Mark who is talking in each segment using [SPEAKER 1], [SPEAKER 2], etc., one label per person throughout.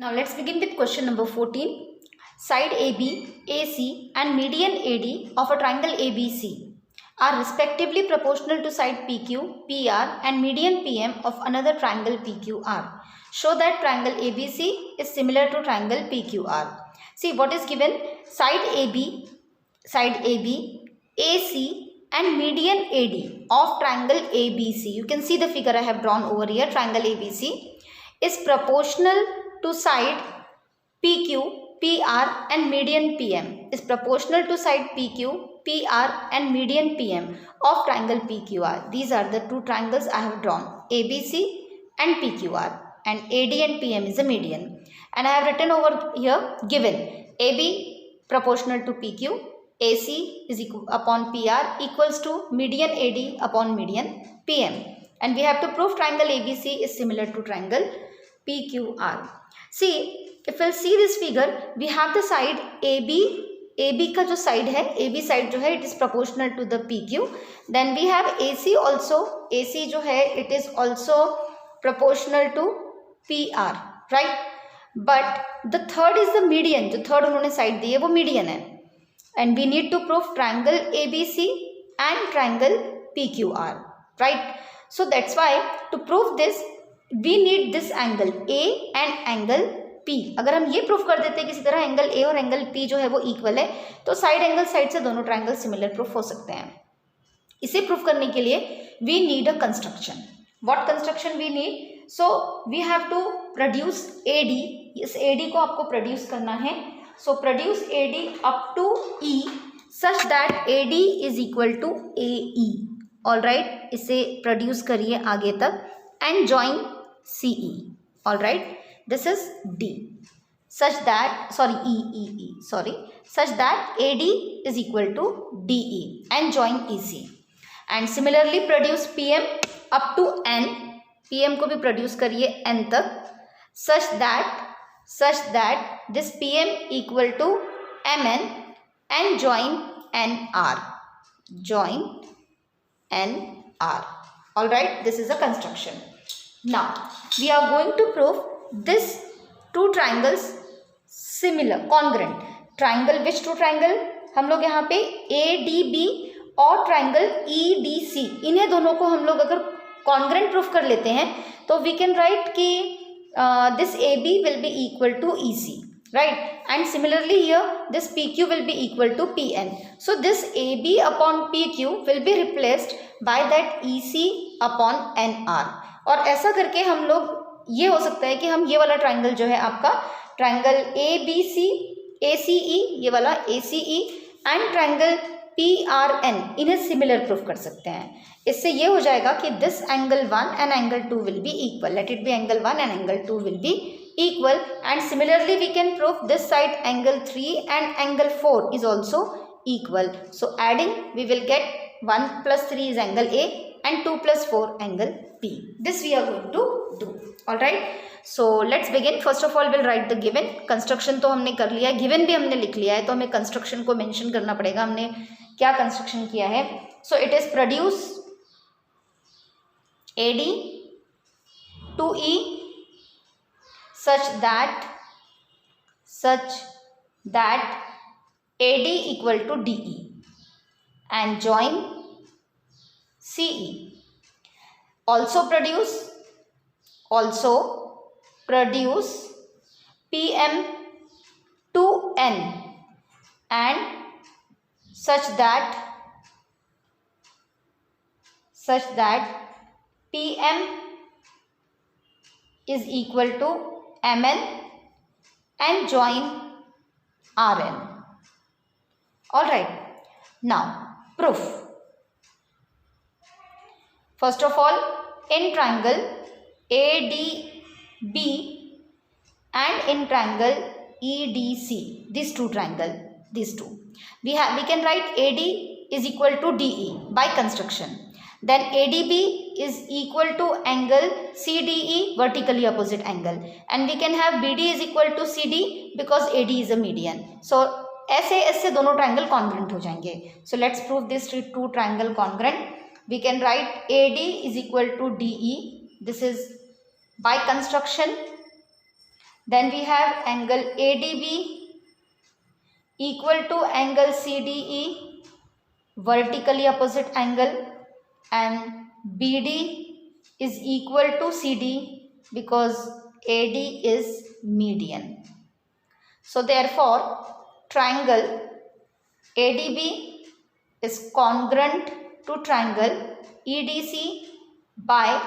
[SPEAKER 1] Now let's begin with question number 14. Side AB, AC and median AD of a triangle ABC are respectively proportional to side PQ, PR and median PM of another triangle PQR. Show that triangle ABC is similar to triangle PQR. See what is given: side AB, AC and median AD of triangle ABC. You can see the figure I have drawn over here. Triangle ABC is proportional to side PQ, PR and median PM is proportional to side PQ, PR and median PM of triangle PQR. These are the two triangles I have drawn, ABC and PQR, and AD and PM is a median. And I have written over here given AB proportional to PQ, AC is equal upon PR equals to median AD upon median PM. And we have to prove triangle ABC is similar to triangle PQR. See, if we'll see this figure, we have the side AB का जो side है, AB side जो है, it is proportional to the PQ. Then we have AC also, AC जो है, it is also proportional to PR, right? But the third is the median, जो third उन्होंने side दी है वो median है. And we need to prove triangle ABC and triangle PQR, right? So that's why to prove this, we need this angle A and angle P. अगर हम ये proof कर देते हैं किसी तरह एंगल A और एंगल P जो है वो इक्वल है, तो साइड एंगल साइड से दोनों ट्राइंगल सिमिलर प्रूफ हो सकते हैं. इसे प्रूफ करने के लिए we need a construction. What construction we need? So we have to produce AD. इस AD को आपको प्रोड्यूस करना है. So produce AD up to E such that AD is equal to AE. All right, इसे produce करिए आगे तक and join CE. All right, this is D such that such that AD is equal to DE and join EC. And similarly produce PM up to N. PM को भी produce करिए N तक such that this PM equal to MN and join NR. All right, this is a construction. Now we are going to prove this two triangles similar, congruent. Triangle, which two triangle? हम लोग यहाँ पे ADB और triangle EDC, इन्हें दोनों को हम लोग अगर congruent proof कर लेते हैं तो we can write कि this AB will be equal to EC, right? And similarly here this PQ will be equal to PN. So this AB upon PQ will be replaced by that EC upon NR. और ऐसा करके हम लोग ये हो सकता है कि हम ये वाला ट्राइंगल जो है आपका ट्राइंगल ABC ACE, ये वाला ACE एंड ट्राइंगल PRN, इन्हें सिमिलर प्रूफ कर सकते हैं. इससे ये हो जाएगा कि this angle 1 and angle 2 will be equal. Let it be angle 1 and angle 2 will be equal. And similarly we can proof this side angle 3 and angle 4 is also equal. So adding we will get 1 plus 3 is angle A and 2 plus 4 angle P. This we are going to do. All right. So let's begin. First of all we'll write the given. Construction तो हमने कर लिया है, given भी हमने लिख लिया है, तो हमें construction को mention करना पड़ेगा हमने क्या construction किया है. So it is produce AD to E such that AD equal to DE and join CE. Also produce PM to N and such that PM is equal to MN and join RN. All right, now proof. First of all, in triangle ADB and in triangle EDC, these two, we can write AD is equal to DE by construction. Then ADB is equal to angle CDE, vertically opposite angle, and we can have BD is equal to CD because AD is a median. So ऐसे दोनों triangle congruent हो जाएंगे. So let's prove this two triangle congruent. We can write AD is equal to DE. This is by construction. Then we have angle ADB equal to angle CDE, vertically opposite angle, and BD is equal to CD because AD is median. So therefore triangle ADB is congruent to triangle EDC by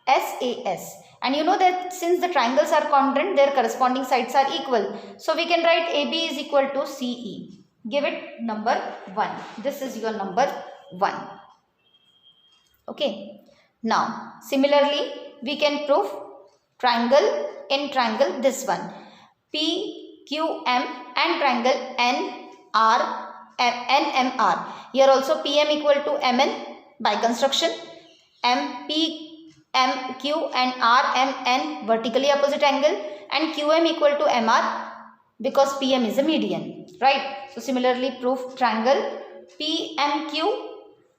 [SPEAKER 1] SAS. And you know that since the triangles are congruent, their corresponding sides are equal. So we can write AB is equal to CE. Give it number 1. This is your number 1. Okay. Now, similarly, we can prove triangle in triangle this one. PQM and triangle NMR. Here also PM equal to MN by construction. MQ and RMN vertically opposite angle, and QM equal to MR because PM is a median, right? So similarly prove triangle PMQ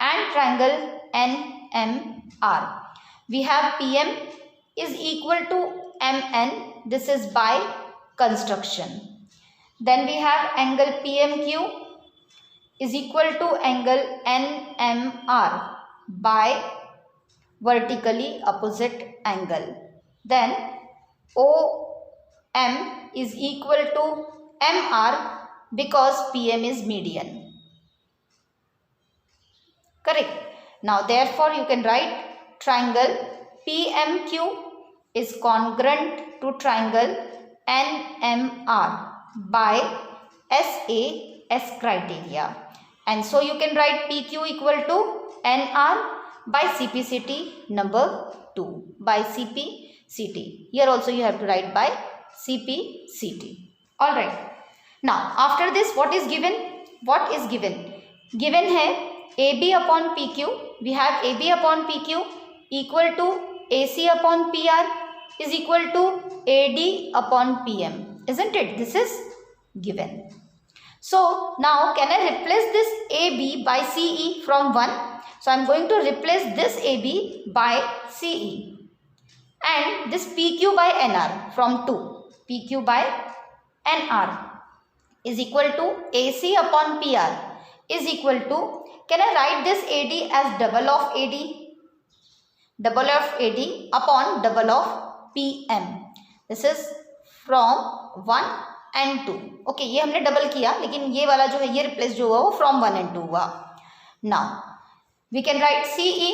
[SPEAKER 1] and triangle NMR. We have PM is equal to MN. This is by construction. Then we have angle PMQ is equal to angle NMR by vertically opposite angle. Then OM is equal to MR because PM is median. Correct. Now therefore you can write triangle PMQ is congruent to triangle NMR by SAS criteria. And so you can write PQ equal to NR by CPCT number 2, by CPCT. Here also you have to write by CPCT. Alright. Now after this what is given? What is given? Given hai AB upon PQ. We have AB upon PQ equal to AC upon PR is equal to AD upon PM. Isn't it? This is given. So now can I replace this AB by CE from 1? So I am going to replace this AB by CE and this PQ by NR from 2. PQ by NR is equal to AC upon PR is equal to, can I write this AD as double of AD? Double of AD upon double of PM. This is from 1 and 2. Okay, ये हमने double किया लेकिन ये वाला जो है ये replace जो हुआ वो from 1 and 2 हुआ. Now we can write CE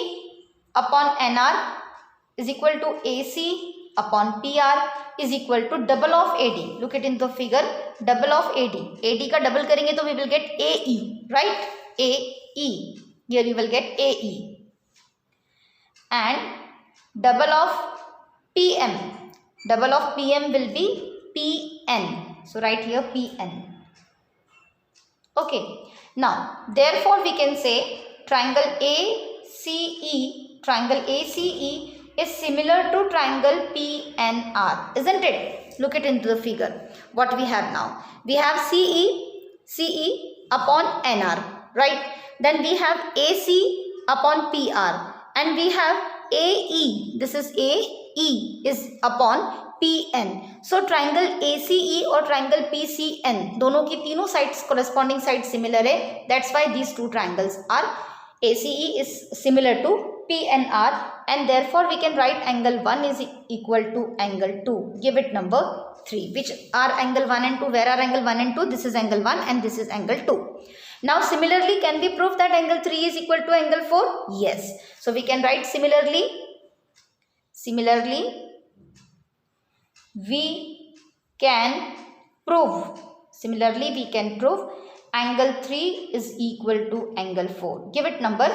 [SPEAKER 1] upon NR is equal to AC upon PR is equal to double of AD. Look at in the figure, double of AD. AD का double करेंगे तो we will get AE, right? AE. Here you will get AE. And double of PM. Double of PM will be PN. So write here PN. Okay. Now therefore we can say triangle ACE is similar to triangle PNR, isn't it? Look at into the figure. What we have now? We have CE upon NR, right? Then we have AC upon PR and we have AE. This is AE is upon PN. So triangle ACE or triangle PCN, दोनों की तीनों sides corresponding sides similar है. That's why these two triangles are ACE is similar to PNR and therefore we can write angle 1 is equal to angle 2. Give it number 3. Which are angle 1 and 2? Where are angle 1 and 2? This is angle 1 and this is angle 2. Now similarly can we prove that angle 3 is equal to angle 4? Yes. So we can write similarly we can prove angle 3 is equal to angle 4. Give it number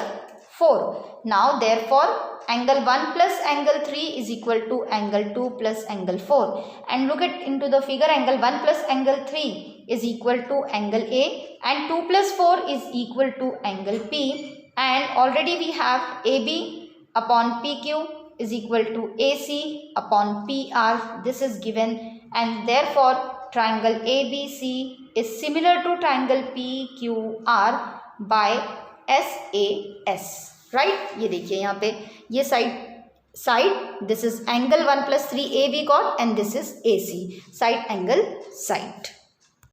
[SPEAKER 1] 4. Now therefore angle 1 plus angle 3 is equal to angle 2 plus angle 4. And look at into the figure, angle 1 plus angle 3 is equal to angle A and 2 plus 4 is equal to angle P. And already we have AB upon PQ is equal to AC upon PR. This is given and therefore triangle ABC is similar to triangle PQR by SAS. Right ये देखिए यहाँ पे ये side side. This is angle 1 plus 3a we got, and this is AC, side angle side.